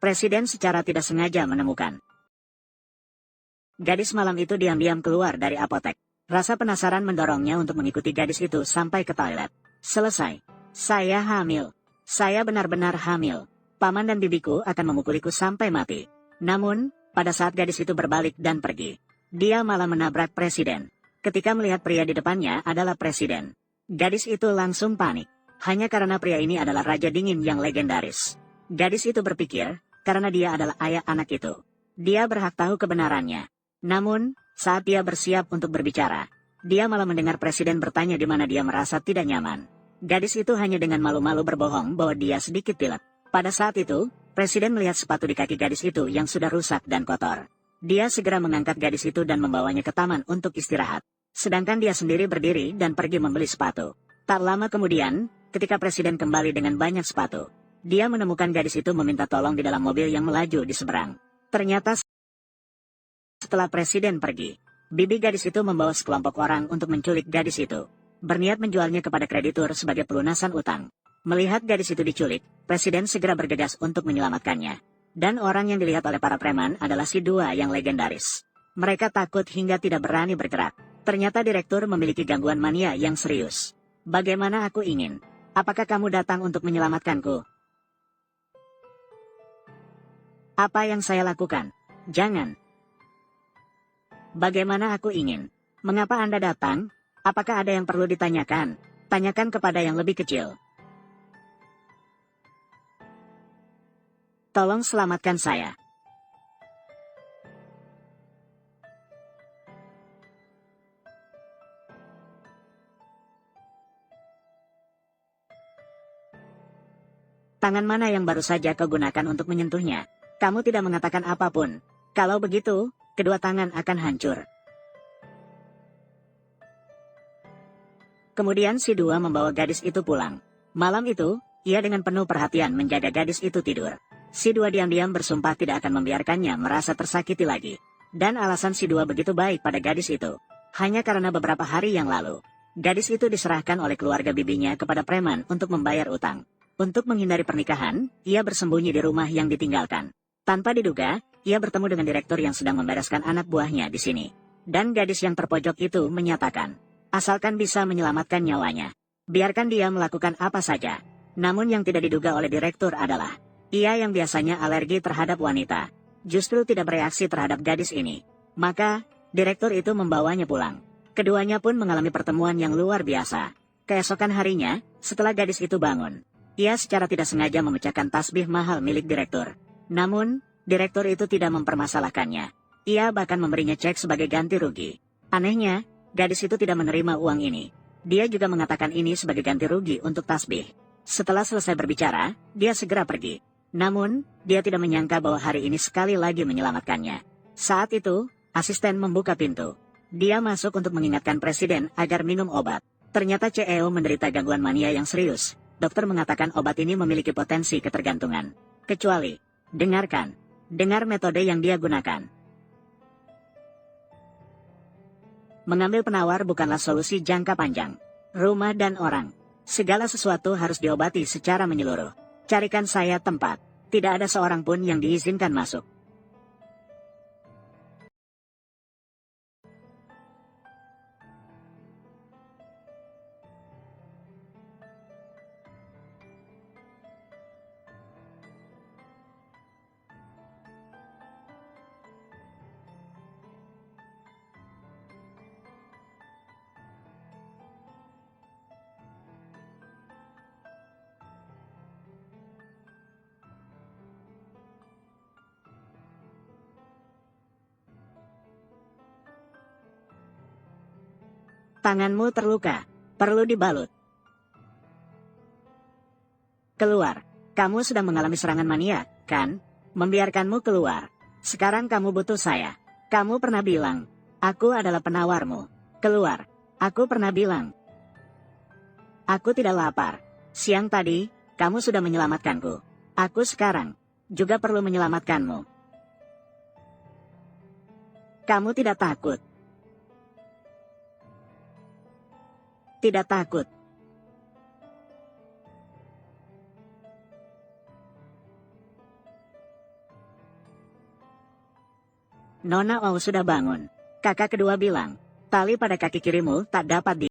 Presiden secara tidak sengaja menemukan. Gadis malam itu diam-diam keluar dari apotek. Rasa penasaran mendorongnya untuk mengikuti gadis itu sampai ke toilet. Selesai. Saya hamil. Saya benar-benar hamil. Paman dan bibiku akan memukuliku sampai mati. Namun, pada saat gadis itu berbalik dan pergi, dia malah menabrak presiden. Ketika melihat pria di depannya adalah presiden, gadis itu langsung panik. Hanya karena pria ini adalah raja dingin yang legendaris. Gadis itu berpikir, karena dia adalah ayah anak itu, dia berhak tahu kebenarannya. Namun, saat dia bersiap untuk berbicara, dia malah mendengar presiden bertanya di mana dia merasa tidak nyaman. Gadis itu hanya dengan malu-malu berbohong bahwa dia sedikit pilek. Pada saat itu, presiden melihat sepatu di kaki gadis itu yang sudah rusak dan kotor. Dia segera mengangkat gadis itu dan membawanya ke taman untuk istirahat. Sedangkan dia sendiri berdiri dan pergi membeli sepatu. Tak lama kemudian, ketika presiden kembali dengan banyak sepatu, dia menemukan gadis itu meminta tolong di dalam mobil yang melaju di seberang. Ternyata setelah presiden pergi, bibi gadis itu membawa sekelompok orang untuk menculik gadis itu. Berniat menjualnya kepada kreditur sebagai pelunasan utang. Melihat gadis itu diculik, presiden segera bergegas untuk menyelamatkannya. Dan orang yang dilihat oleh para preman adalah si dua yang legendaris. Mereka takut hingga tidak berani bergerak. Ternyata direktur memiliki gangguan mania yang serius. Bagaimana aku ingin? Apakah kamu datang untuk menyelamatkanku? Apa yang saya lakukan? Jangan. Bagaimana aku ingin? Mengapa Anda datang? Apakah ada yang perlu ditanyakan? Tanyakan kepada yang lebih kecil. Tolong selamatkan saya. Tangan mana yang baru saja kau gunakan untuk menyentuhnya? Kamu tidak mengatakan apapun. Kalau begitu, kedua tangan akan hancur. Kemudian si dua membawa gadis itu pulang. Malam itu, ia dengan penuh perhatian menjaga gadis itu tidur. Si dua diam-diam bersumpah tidak akan membiarkannya merasa tersakiti lagi. Dan alasan si dua begitu baik pada gadis itu, hanya karena beberapa hari yang lalu, gadis itu diserahkan oleh keluarga bibinya kepada preman untuk membayar utang. Untuk menghindari pernikahan, ia bersembunyi di rumah yang ditinggalkan. Tanpa diduga, ia bertemu dengan direktur yang sedang membereskan anak buahnya di sini. Dan gadis yang terpojok itu menyatakan, asalkan bisa menyelamatkan nyawanya, biarkan dia melakukan apa saja. Namun yang tidak diduga oleh direktur adalah, ia yang biasanya alergi terhadap wanita, justru tidak bereaksi terhadap gadis ini. Maka, direktur itu membawanya pulang. Keduanya pun mengalami pertemuan yang luar biasa. Keesokan harinya, setelah gadis itu bangun, ia secara tidak sengaja memecahkan tasbih mahal milik direktur. Namun, direktur itu tidak mempermasalahkannya. Ia bahkan memberinya cek sebagai ganti rugi. Anehnya, gadis itu tidak menerima uang ini. Dia juga mengatakan ini sebagai ganti rugi untuk tasbih. Setelah selesai berbicara, dia segera pergi. Namun, dia tidak menyangka bahwa hari ini sekali lagi menyelamatkannya. Saat itu, asisten membuka pintu. Dia masuk untuk mengingatkan presiden agar minum obat. Ternyata CEO menderita gangguan mania yang serius. Dokter mengatakan obat ini memiliki potensi ketergantungan. Kecuali, dengar metode yang dia gunakan. Mengambil penawar bukanlah solusi jangka panjang. Rumah dan orang, segala sesuatu harus diobati secara menyeluruh. Carikan saya tempat. Tidak ada seorang pun yang diizinkan masuk. Tanganmu terluka, perlu dibalut. Keluar. Kamu sedang mengalami serangan mania, kan? Membiarkanmu keluar. Sekarang kamu butuh saya. Kamu pernah bilang, aku adalah penawarmu. Keluar. Aku pernah bilang, aku tidak lapar. Siang tadi, kamu sudah menyelamatkanku. Aku sekarang juga perlu menyelamatkanmu. Kamu tidak takut. Tidak takut. Nona Ou sudah bangun. Kakak kedua bilang, tali pada kaki kirimu tak dapat di